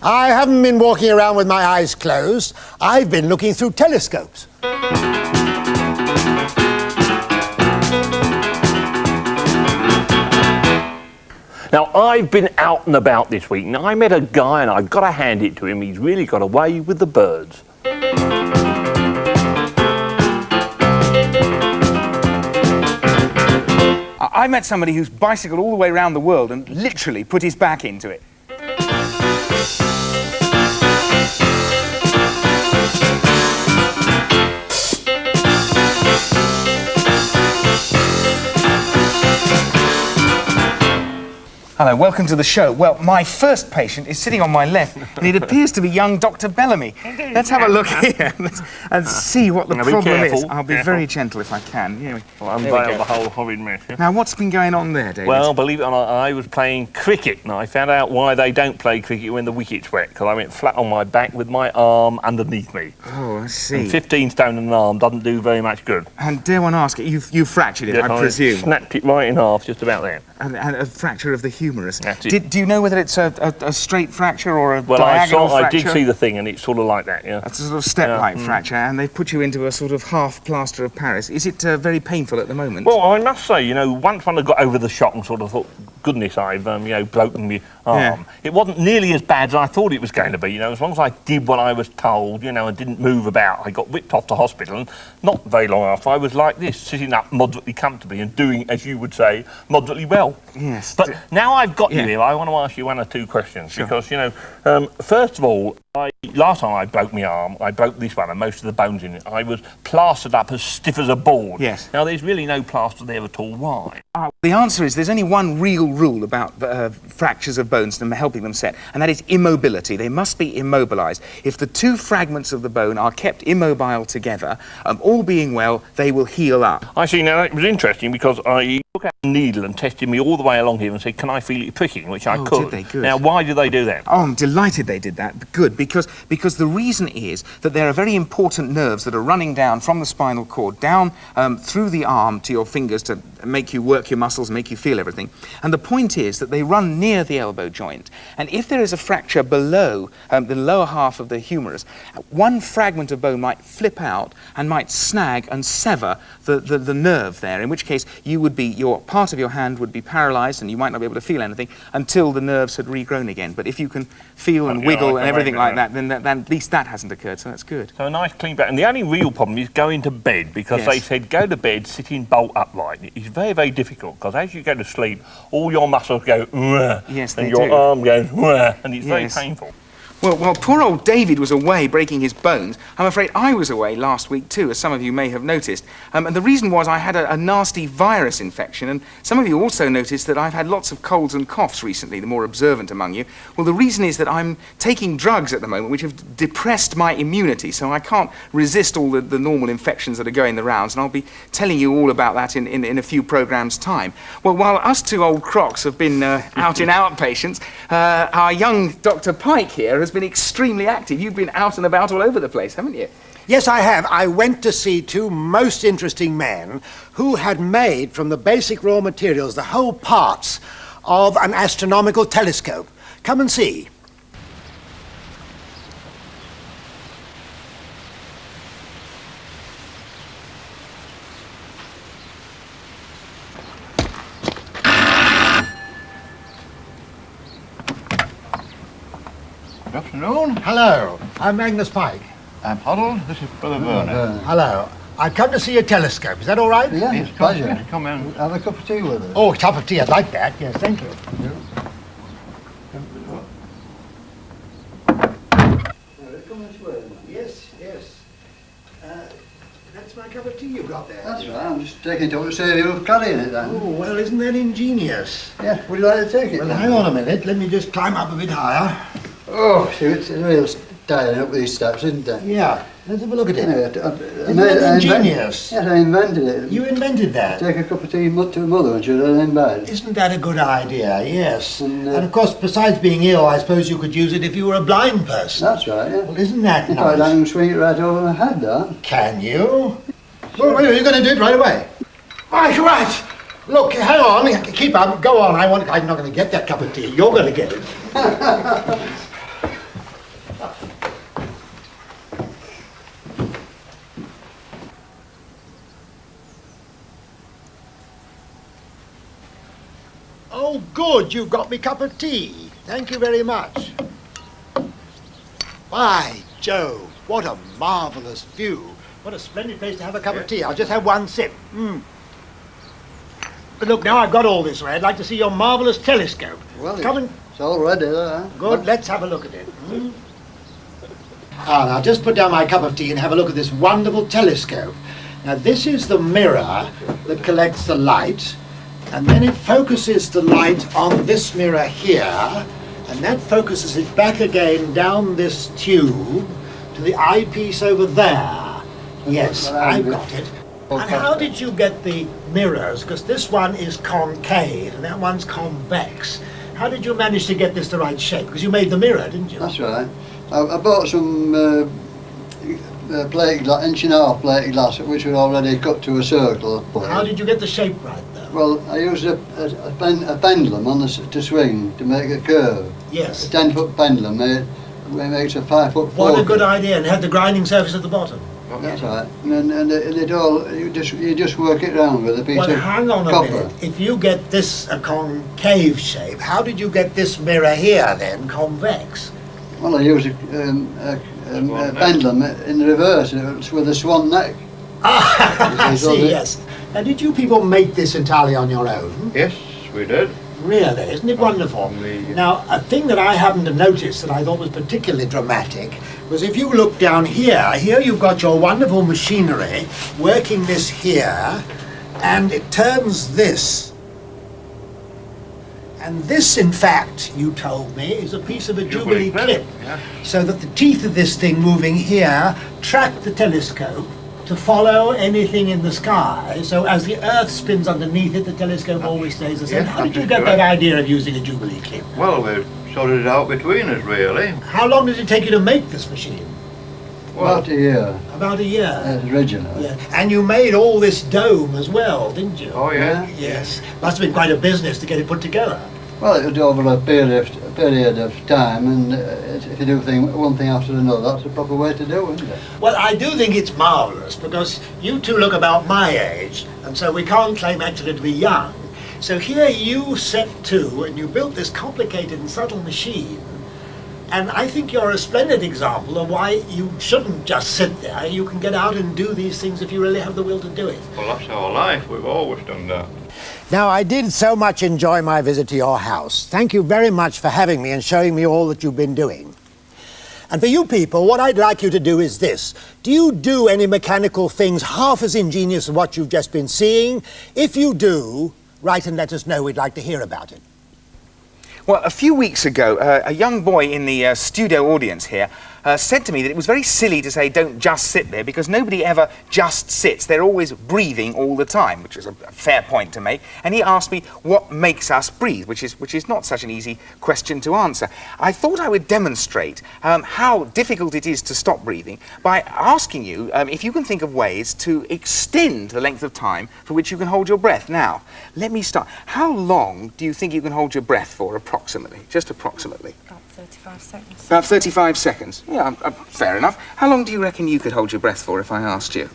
I haven't been walking around with my eyes closed. I've been looking through telescopes. Now, I've been out and about this week, and I met a guy, and I've got to hand it to him. He's really got away with the birds. I met somebody who's bicycled all the way around the world and literally put his back into it. Hello, welcome to the show. Well, my first patient is sitting on my left, and it appears to be young Dr. Bellamy. Let's have a look here and see what the problem is. I'll be very gentle if I can. Here I'll unveil the whole horrid mess. Yeah? Now, what's been going on there, David? Well, believe it or not, I was playing cricket, and I found out why they don't play cricket when the wicket's wet, because I went flat on my back with my arm underneath me. Oh, I see. And 15 stone in an arm doesn't do very much good. And dare one ask, you fractured it, yes, I presume? Snapped it right in half, just about there. And a fracture of the humerus. That's it. Do you know whether it's a straight fracture or a diagonal fracture? I did see the thing, and it's sort of like that, yeah. It's a sort of step-like fracture, and they've put you into a sort of half plaster of Paris. Is it very painful at the moment? Well, I must say, you know, once when I got over the shock and sort of thought, goodness, I've, broken my arm, Yeah. it wasn't nearly as bad as I thought it was going to be, you know, as long as I did what I was told, you know, and didn't move about. I got whipped off to hospital, and not very long after, I was like this, sitting up moderately comfortably and doing, as you would say, moderately well. Yes. But now I've got you here, I want to ask you one or two questions, Sure. because, you know, first of all, last time I broke my arm, I broke this one and most of the bones in it. I was plastered up as stiff as a board. Yes. Now, there's really no plaster there at all. Why? The answer is there's only one real rule about fractures of bones and helping them set, and that is immobility. They must be immobilised. If the two fragments of the bone are kept immobile together, all being well, they will heal up. I see. Now, that was interesting because I took out a needle and tested me all the way along here and said, can I feel it pricking, which I could. Did they? Good. Now, why did they do that? Oh, I'm delighted they did that. Good, because the reason is that there are very important nerves that are running down from the spinal cord, down through the arm to your fingers to make you work your muscles, make you feel everything. And the point is that they run near the elbow joint. And if there is a fracture below the lower half of the humerus, one fragment of bone might flip out and might snag and sever the nerve there, in which case your part of your hand would be paralysed and you might not be able to feel anything until the nerves had regrown again. But if you can feel and wiggle and everything like that, then at least that hasn't occurred, so that's good. So a nice clean back. And the only real problem is going to bed, because they said go to bed sitting bolt upright. It's very, very difficult, because as you go to sleep, all your muscles go, yes, and they your do. arm goes, and it's very painful. Well, while poor old David was away breaking his bones, I'm afraid I was away last week too, as some of you may have noticed. And the reason was I had a nasty virus infection, and some of you also noticed that I've had lots of colds and coughs recently, the more observant among you. Well, the reason is that I'm taking drugs at the moment which have depressed my immunity, so I can't resist all the normal infections that are going the rounds, and I'll be telling you all about that in a few programmes' time. Well, while us two old crocs have been out and out patients, our young Dr. Pyke here has been extremely active. You've been out and about all over the place, haven't you? Yes, I have. I went to see two most interesting men who had made from the basic raw materials the whole parts of an astronomical telescope. Come and see. Good afternoon. Hello, I'm Magnus Pyke. I'm Harold. This is Brother Werner. Hello. I've come to see your telescope. Is that all right? Yeah, It's pleasure. Come in. Have a cup of tea with us. Oh, a cup of tea. I'd like that. Yes, thank you. Yes, yes. That's my cup of tea you've got there. That's right, I'm just taking it over to save you carrying it then. Oh, well, isn't that ingenious? Yeah, would you like to take it? Well, then? hang on a minute. Let me just climb up a bit higher. Oh, see, it's real tiring up these steps, isn't it? Yeah, let's have a look at it. Anyway, Isn't that ingenious? Yes, I invented it. You invented that? Take a cup of tea to mother and she'll lay in bed. Isn't that a good idea? Yes. And, And of course, besides being ill, I suppose you could use it if you were a blind person. That's right, yeah. Well, isn't that In fact, I nice? can swing it right over my head, that. Can you? Well, wait, are you going to do it right away? Right, right. Look, hang on. Keep up. Go on. I'm not going to get that cup of tea. You're going to get it. Oh, good. You've got me cup of tea. Thank you very much. By Jove, what a marvellous view. What a splendid place to have a cup of tea. I'll just have one sip. But look, now I've got all this way, I'd like to see your marvellous telescope. Well, Come and... it's all ready there. Good, let's have a look at it. Now just put down my cup of tea and have a look at this wonderful telescope. Now this is the mirror that collects the light, and then it focuses the light on this mirror here, and that focuses it back again down this tube to the eyepiece over there. Yes, I've got it. And how did you get the mirrors? Because this one is concave and that one's convex. How did you manage to get this the right shape? Because you made the mirror, didn't you? That's right. I bought some plate glass, inch-and-a-half plate glass, which were already cut to a circle. How did you get the shape right, though? Well, I used a pendulum on to swing to make a curve. Yes. A 10-foot pendulum makes a 5-foot 40. What a good idea, and had the grinding surface at the bottom. That's right. And it all, you just work it round with a piece of copper. Well, hang on a minute. If you get this a concave shape, how did you get this mirror here, then, convex? Well, I used a pendulum in reverse, it's with a swan neck. Ah, I see, yes. Now, did you people make this entirely on your own? Yes, we did. Really, isn't it wonderful? Now, a thing that I happened to notice that I thought was particularly dramatic was if you look down here you've got your wonderful machinery working this here, and it turns this. And this, in fact, you told me, is a piece of a Jubilee clip. Yeah. So that the teeth of this thing moving here track the telescope to follow anything in the sky, so as the Earth spins underneath it, the telescope always stays the same. Yeah, How did you that's get correct. that idea of using a Jubilee clip? Well, we sorted it out between us, really. How long did it take you to make this machine? Well, About a year, About a year. originally. Yeah. And you made all this dome as well, didn't you? oh yeah. Yes. Must have been quite a business to get it put together. Well, it was over a period of time, and if you do one thing after another, that's the proper way to do it, isn't it? Well, I do think it's marvellous, because you two look about my age, and so we can't claim actually to be young. So here you set to, and you built this complicated and subtle machine, and I think you're a splendid example of why you shouldn't just sit there. You can get out and do these things if you really have the will to do it. Well, that's our life. We've always done that. Now, I did so much enjoy my visit to your house. Thank you very much for having me and showing me all that you've been doing. And for you people, what I'd like you to do is this. Do you do any mechanical things half as ingenious as what you've just been seeing? If you do, write and let us know. We'd like to hear about it. Well, a few weeks ago, a young boy in the studio audience here said to me that it was very silly to say don't just sit there, because nobody ever just sits. They're always breathing all the time, which is a fair point to make. And he asked me what makes us breathe, which is not such an easy question to answer. I thought I would demonstrate how difficult it is to stop breathing by asking you if you can think of ways to extend the length of time for which you can hold your breath. Now, let me start. How long do you think you can hold your breath for, approximately? Just approximately. About 35 seconds. About 35 seconds. Yeah, fair enough. How long do you reckon you could hold your breath for if I asked you?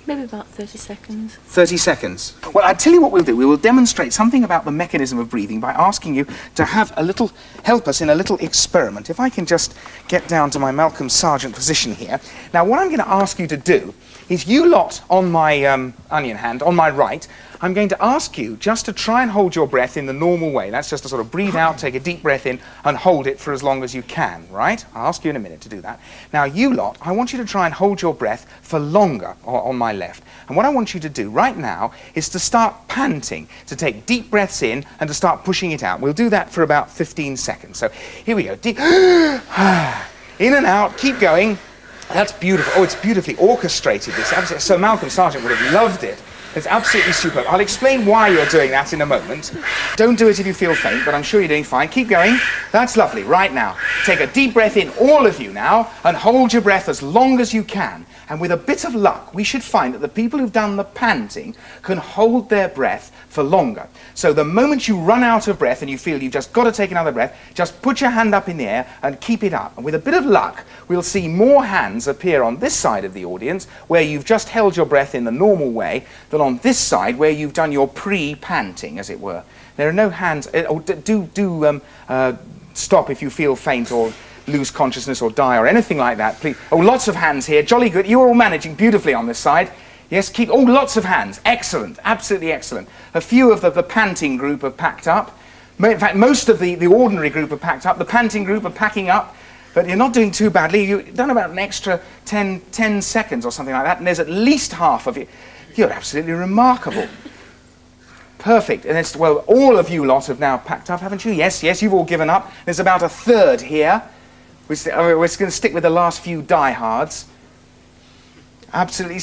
Maybe about 30 seconds. 30 seconds. Well, I'll tell you what we'll do. We will demonstrate something about the mechanism of breathing by asking you to help us in a little experiment. If I can just get down to my Malcolm Sargent position here. Now, what I'm going to ask you to do is you lot on my onion hand, on my right, I'm going to ask you just to try and hold your breath in the normal way. That's just to sort of breathe out, take a deep breath in, and hold it for as long as you can, right? I'll ask you in a minute to do that. Now, you lot, I want you to try and hold your breath for longer on my left. And what I want you to do right now is to start panting, to take deep breaths in and to start pushing it out. We'll do that for about 15 seconds. So here we go. Deep. In and out, keep going. That's beautiful. Oh, it's beautifully orchestrated, this. So Malcolm Sargent would have loved it. It's absolutely superb. I'll explain why you're doing that in a moment. Don't do it if you feel faint, but I'm sure you're doing fine. Keep going. That's lovely. Right now, take a deep breath in, all of you now, and hold your breath as long as you can. And with a bit of luck, we should find that the people who've done the panting can hold their breath for longer. So the moment you run out of breath and you feel you've just got to take another breath, just put your hand up in the air and keep it up. And with a bit of luck, we'll see more hands appear on this side of the audience, where you've just held your breath in the normal way, than on this side, where you've done your pre-panting, as it were. There are no hands. Stop if you feel faint or lose consciousness or die or anything like that, please. Oh, lots of hands here. Jolly good. You're all managing beautifully on this side. Yes, keep. Oh, lots of hands. Excellent. Absolutely excellent. A few of the panting group have packed up. In fact, most of the ordinary group have packed up. The panting group are packing up. But you're not doing too badly. You've done about an extra 10 seconds or something like that, and there's at least half of you. You're absolutely remarkable. Perfect. And it's, well, all of you lot have now packed up, haven't you? Yes, you've all given up. There's about a third here. We're going to stick with the last few diehards. Absolutely.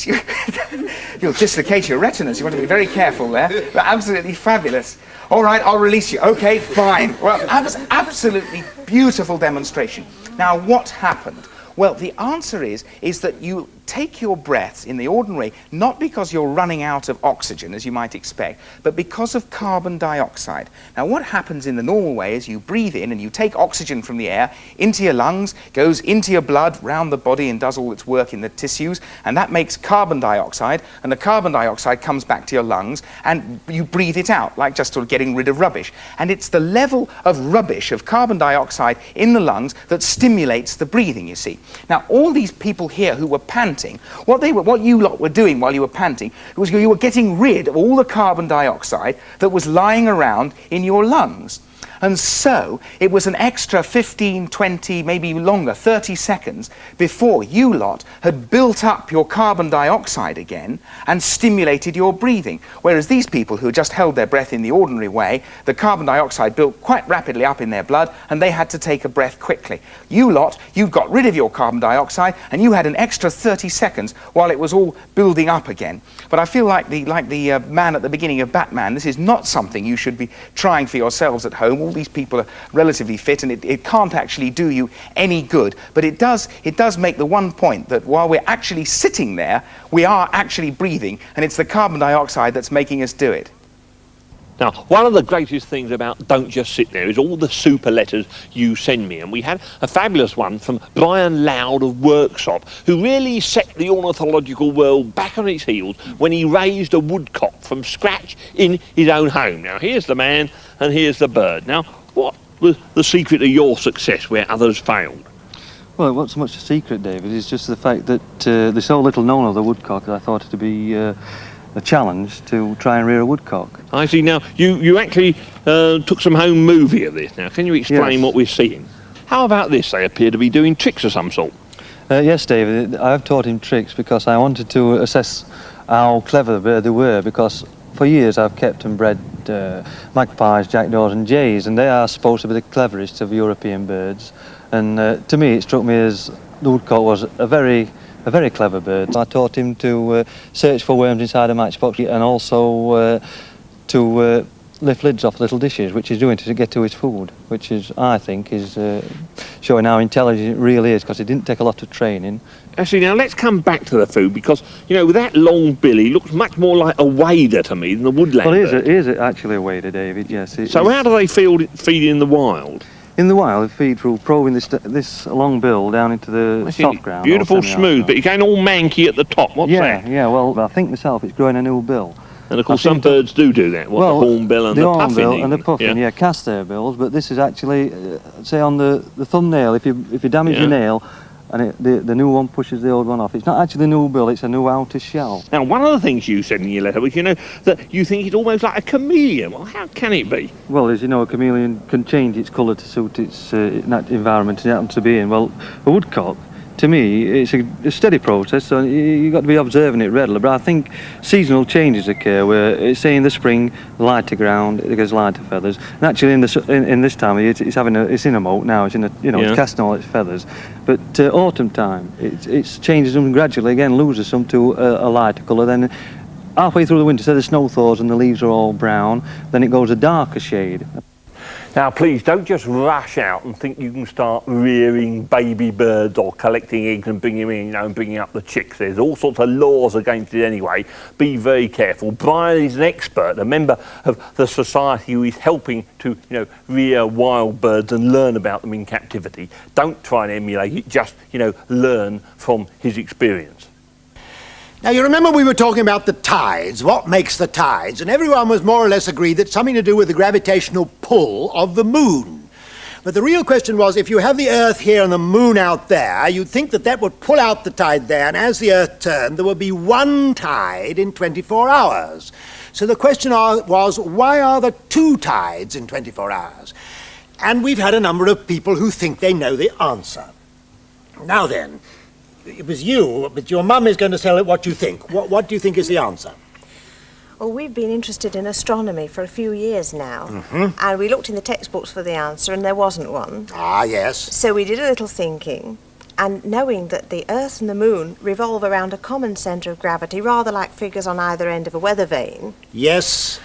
You'll dislocate your retinas. You want to be very careful there. But absolutely fabulous. All right, I'll release you. Okay, fine. Well, absolutely beautiful demonstration. Now, what happened? Well, the answer is that you take your breaths in the ordinary, not because you're running out of oxygen, as you might expect, but because of carbon dioxide. Now, what happens in the normal way is you breathe in and you take oxygen from the air into your lungs, goes into your blood, round the body, and does all its work in the tissues, and that makes carbon dioxide, and the carbon dioxide comes back to your lungs, and you breathe it out, like just sort of getting rid of rubbish. And it's the level of rubbish, of carbon dioxide in the lungs, that stimulates the breathing, you see. Now, all these people here who were panting, what you lot were doing while you were panting was you were getting rid of all the carbon dioxide that was lying around in your lungs. And so it was an extra 15, 20, maybe longer, 30 seconds before you lot had built up your carbon dioxide again and stimulated your breathing. Whereas these people who just held their breath in the ordinary way, the carbon dioxide built quite rapidly up in their blood and they had to take a breath quickly. You lot, you got rid of your carbon dioxide and you had an extra 30 seconds while it was all building up again. But I feel like the man at the beginning of Batman, this is not something you should be trying for yourselves at home. All these people are relatively fit and it can't actually do you any good. But it does make the one point that while we're actually sitting there, we are actually breathing, and it's the carbon dioxide that's making us do it. Now, one of the greatest things about Don't Just Sit There is all the super letters you send me, and we had a fabulous one from Brian Loud of Workshop, who really set the ornithological world back on its heels when he raised a woodcock from scratch in his own home. Now, here's the man and here's the bird. Now, what was the secret of your success where others failed? Well, it wasn't so much a secret, David. It's just the fact that there's so little known of the woodcock that I thought it to be a challenge to try and rear a woodcock. I see. Now, you actually took some home movie of this. Now, can you explain what we're seeing? How about this? They appear to be doing tricks of some sort. Yes, David. I've taught him tricks because I wanted to assess how clever they were, because for years I've kept and bred magpies, jackdaws and jays, and they are supposed to be the cleverest of European birds. And to me, it struck me as the woodcock was a very clever bird. I taught him to search for worms inside a matchbox and also to lift lids off little dishes, which he's doing to get to his food, which is, I think, is showing how intelligent it really is, because it didn't take a lot of training. Actually, now let's come back to the food, because, you know, with that long bill, he looks much more like a wader to me than the woodland bird. Well, it is actually a wader, David, yes. So how do they feed in the wild? In the wild, they feed through probing this long bill down into the soft ground. Beautiful, smooth, but you're getting all manky at the top. What's that? Yeah, well, I think myself it's growing a new bill. And of course some birds do that, the hornbill and the puffin. The hornbill and the puffin, cast their bills, but this is actually, say on the thumbnail, if you damage your nail, and the new one pushes the old one off. It's not actually a new bill, it's a new outer shell. Now, one of the things you said in your letter was, you know, that you think it's almost like a chameleon. Well, how can it be? Well, as you know, a chameleon can change its colour to suit its environment it happens to be in. Well, a woodcock, to me, it's a steady process, so you've got to be observing it readily. But I think seasonal changes occur where, say in the spring, lighter ground, it gets lighter feathers. And actually, in this time of year, it's in a moult now. It's it's casting all its feathers. But autumn time, it changes them gradually again, loses some to a lighter colour. Then halfway through the winter, so the snow thaws and the leaves are all brown. Then it goes a darker shade. Now, please don't just rush out and think you can start rearing baby birds or collecting eggs and bringing them in, and bringing up the chicks. There's all sorts of laws against it anyway. Be very careful. Brian is an expert, a member of the society who is helping to, rear wild birds and learn about them in captivity. Don't try and emulate it. Just, learn from his experience. Now, you remember we were talking about the tides, what makes the tides, and everyone was more or less agreed that something to do with the gravitational pull of the moon. But the real question was, if you have the Earth here and the moon out there, you'd think that that would pull out the tide there, and as the Earth turned, there would be one tide in 24 hours. So the question was, why are there two tides in 24 hours? And we've had a number of people who think they know the answer. Now then, it was you, but your mum is going to tell it what you think. What do you think is the answer? Well, we've been interested in astronomy for a few years now, and we looked in the textbooks for the answer, and there wasn't one. Ah, yes. So we did a little thinking, and knowing that the Earth and the Moon revolve around a common centre of gravity, rather like figures on either end of a weather vane. Yes.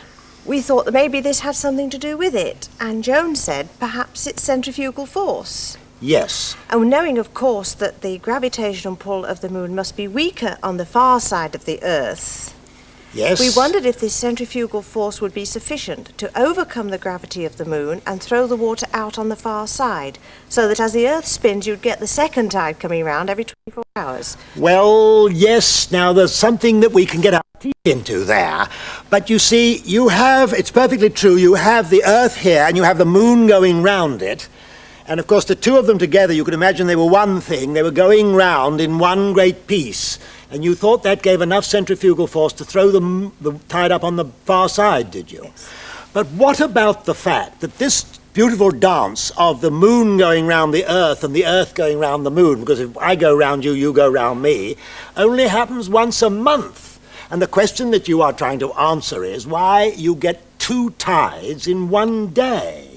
We thought that maybe this had something to do with it, and Joan said perhaps it's centrifugal force. Yes. And knowing, of course, that the gravitational pull of the Moon must be weaker on the far side of the Earth, Yes. we wondered if this centrifugal force would be sufficient to overcome the gravity of the Moon and throw the water out on the far side, so that as the Earth spins, you'd get the second tide coming round every 24 hours. Well, yes, now there's something that we can get our teeth into there. But you see, it's perfectly true, you have the Earth here and you have the Moon going round it. And of course, the two of them together, you could imagine they were one thing. They were going round in one great piece. And you thought that gave enough centrifugal force to throw the tide up on the far side, did you? Yes. But what about the fact that this beautiful dance of the Moon going round the Earth and the Earth going round the Moon, because if I go round you, you go round me, only happens once a month? And the question that you are trying to answer is why you get two tides in one day.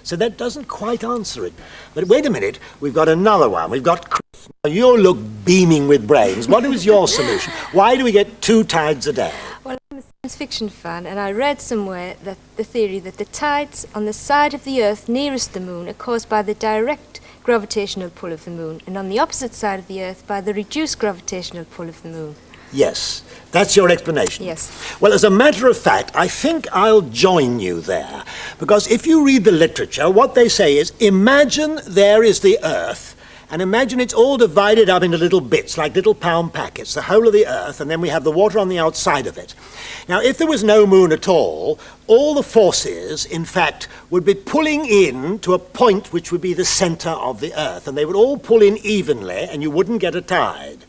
So that doesn't quite answer it. But wait a minute, we've got another one. We've got Chris. Now you look beaming with brains. What was your solution? Why do we get two tides a day? Well, I'm a science fiction fan, and I read somewhere that the theory that the tides on the side of the Earth nearest the Moon are caused by the direct gravitational pull of the Moon, and on the opposite side of the Earth by the reduced gravitational pull of the Moon. Yes, that's your explanation. Yes. Well, as a matter of fact, I think I'll join you there. Because if you read the literature, what they say is, imagine there is the Earth, and imagine it's all divided up into little bits, like little pound packets, the whole of the Earth, and then we have the water on the outside of it. Now, if there was no Moon at all the forces, in fact, would be pulling in to a point which would be the centre of the Earth, and they would all pull in evenly, and you wouldn't get a tide.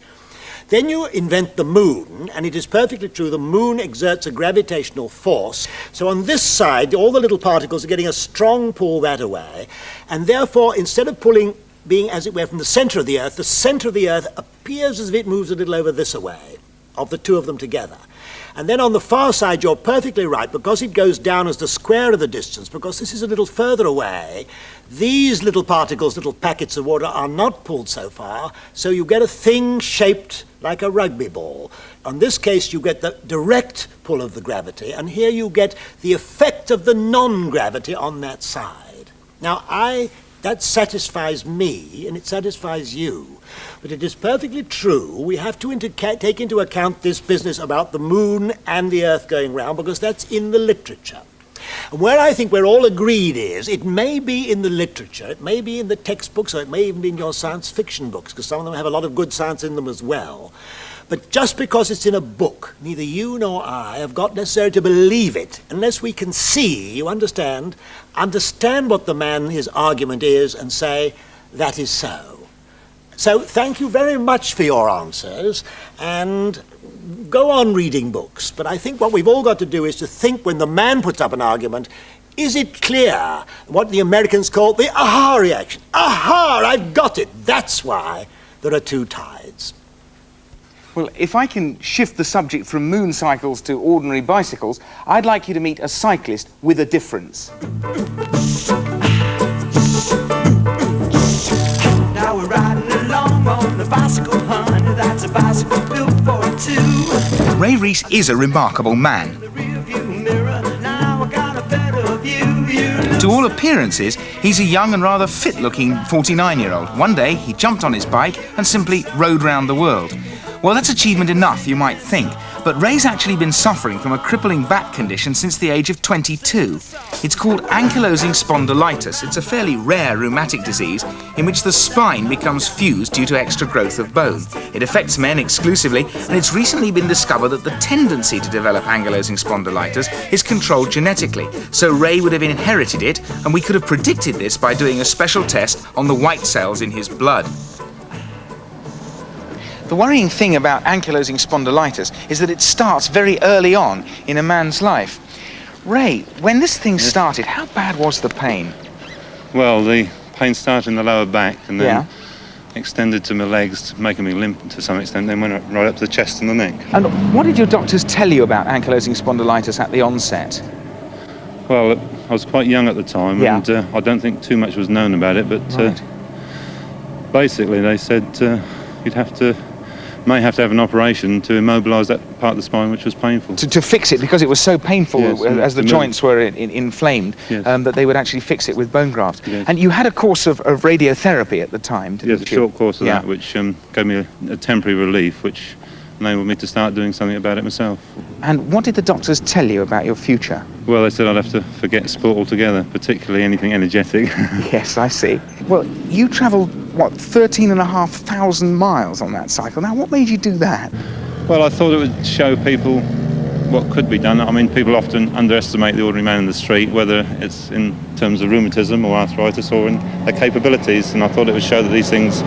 Then you invent the Moon, and it is perfectly true, the Moon exerts a gravitational force. So on this side, all the little particles are getting a strong pull that way, and therefore, instead of being, as it were, from the centre of the Earth appears as if it moves a little over this way, of the two of them together. And then on the far side, you're perfectly right, because it goes down as the square of the distance, because this is a little further away, these little particles, little packets of water, are not pulled so far, so you get a thing shaped like a rugby ball. In this case, you get the direct pull of the gravity, and here you get the effect of the non-gravity on that side. Now, that satisfies me, and it satisfies you. But it is perfectly true, we have to take into account this business about the Moon and the Earth going round, because that's in the literature. And where I think we're all agreed is, it may be in the literature, it may be in the textbooks, or it may even be in your science fiction books, because some of them have a lot of good science in them as well. But just because it's in a book, neither you nor I have got necessarily to believe it, unless we can see, you understand what the man, his argument is, and say, that is so. So thank you very much for your answers, and go on reading books. But I think what we've all got to do is to think when the man puts up an argument, is it clear? What the Americans call the aha reaction. Aha, I've got it. That's why there are two tides. Well, if I can shift the subject from moon cycles to ordinary bicycles, I'd like you to meet a cyclist with a difference. Now we're riding along on the bicycle, honey, that's a bicycle built for two. Ray Reese is a remarkable man. The rearview mirror, now I got a better view, you know. To all appearances, he's a young and rather fit-looking 49-year-old. One day, he jumped on his bike and simply rode round the world. Well, that's achievement enough, you might think, but Ray's actually been suffering from a crippling back condition since the age of 22. It's called ankylosing spondylitis. It's a fairly rare rheumatic disease in which the spine becomes fused due to extra growth of bone. It affects men exclusively, and it's recently been discovered that the tendency to develop ankylosing spondylitis is controlled genetically. So Ray would have inherited it, and we could have predicted this by doing a special test on the white cells in his blood. The worrying thing about ankylosing spondylitis is that it starts very early on in a man's life. Ray, when this thing started, how bad was the pain? Well, the pain started in the lower back and then extended to my legs, making me limp to some extent, then went right up to the chest and the neck. And what did your doctors tell you about ankylosing spondylitis at the onset? Well, I was quite young at the time, and I don't think too much was known about it, but basically they said you'd may have to have an operation to immobilise that part of the spine which was painful. To fix it, because it was so painful as the joints were inflamed, that they would actually fix it with bone graft. Yes. And you had a course of radiotherapy at the time, didn't you? Yes, a short course of that, which gave me a temporary relief, which enabled me to start doing something about it myself. And what did the doctors tell you about your future? Well, they said I'd have to forget sport altogether, particularly anything energetic. Yes, I see. Well, you travelled, what, 13,500 miles on that cycle. Now, what made you do that? Well, I thought it would show people what could be done. I mean, people often underestimate the ordinary man in the street, whether it's in terms of rheumatism or arthritis or in their capabilities, and I thought it would show that these things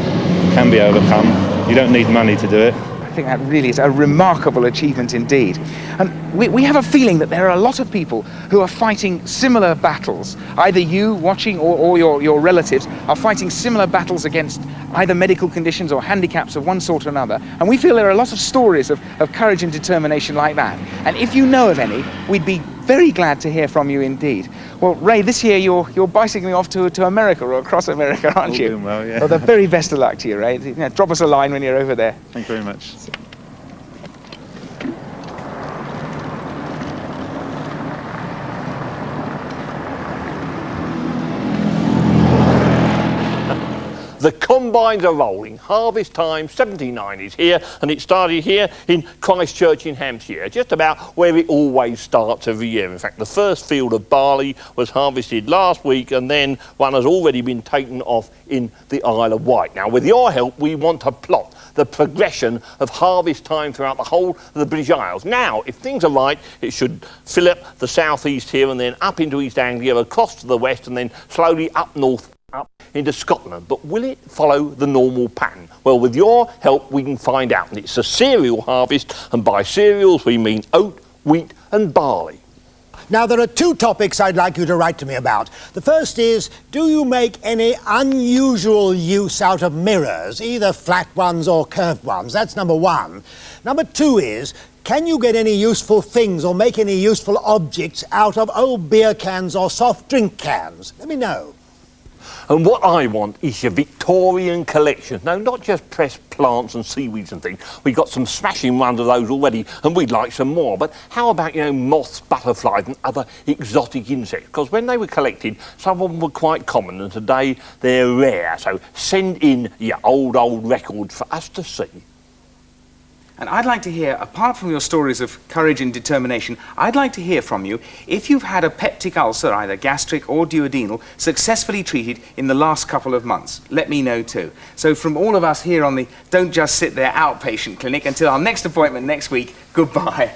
can be overcome. You don't need money to do it. I think that really is a remarkable achievement indeed. And we have a feeling that there are a lot of people who are fighting similar battles. Either you watching or your relatives are fighting similar battles against either medical conditions or handicaps of one sort or another. And we feel there are a lot of stories of courage and determination like that. And if you know of any, we'd be very glad to hear from you indeed. Well, Ray, this year you're bicycling off to America or across America, aren't you? Doing well, yeah. Well, the very best of luck to you, Ray. Drop us a line when you're over there. Thank you very much. The combines are rolling. Harvest time, 1790 is here, and it started here in Christchurch in Hampshire, just about where it always starts every year. In fact, the first field of barley was harvested last week, and then one has already been taken off in the Isle of Wight. Now, with your help, we want to plot the progression of harvest time throughout the whole of the British Isles. Now, if things are right, it should fill up the southeast here and then up into East Anglia, across to the west, and then slowly up north, up into Scotland. But will it follow the normal pattern? Well, with your help we can find out. And it's a cereal harvest, and by cereals we mean oat, wheat and barley. Now, there are two topics I'd like you to write to me about. The first is, do you make any unusual use out of mirrors, either flat ones or curved ones? That's number one. Number two is, can you get any useful things or make any useful objects out of old beer cans or soft drink cans? Let me know. And what I want is your Victorian collection. No, not just pressed plants and seaweeds and things. We've got some smashing ones of those already, and we'd like some more. But how about, moths, butterflies and other exotic insects? Because when they were collected, some of them were quite common, and today they're rare. So send in your old records for us to see. And I'd like to hear, apart from your stories of courage and determination, I'd like to hear from you if you've had a peptic ulcer, either gastric or duodenal, successfully treated in the last couple of months. Let me know too. So from all of us here on the Don't Just Sit There outpatient clinic, until our next appointment next week, goodbye.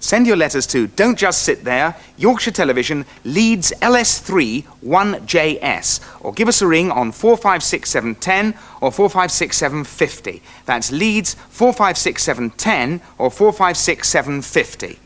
Send your letters to Don't Just Sit There, Yorkshire Television, Leeds LS3 1JS, or give us a ring on 456710 or 456750. That's Leeds 456710 or 456750.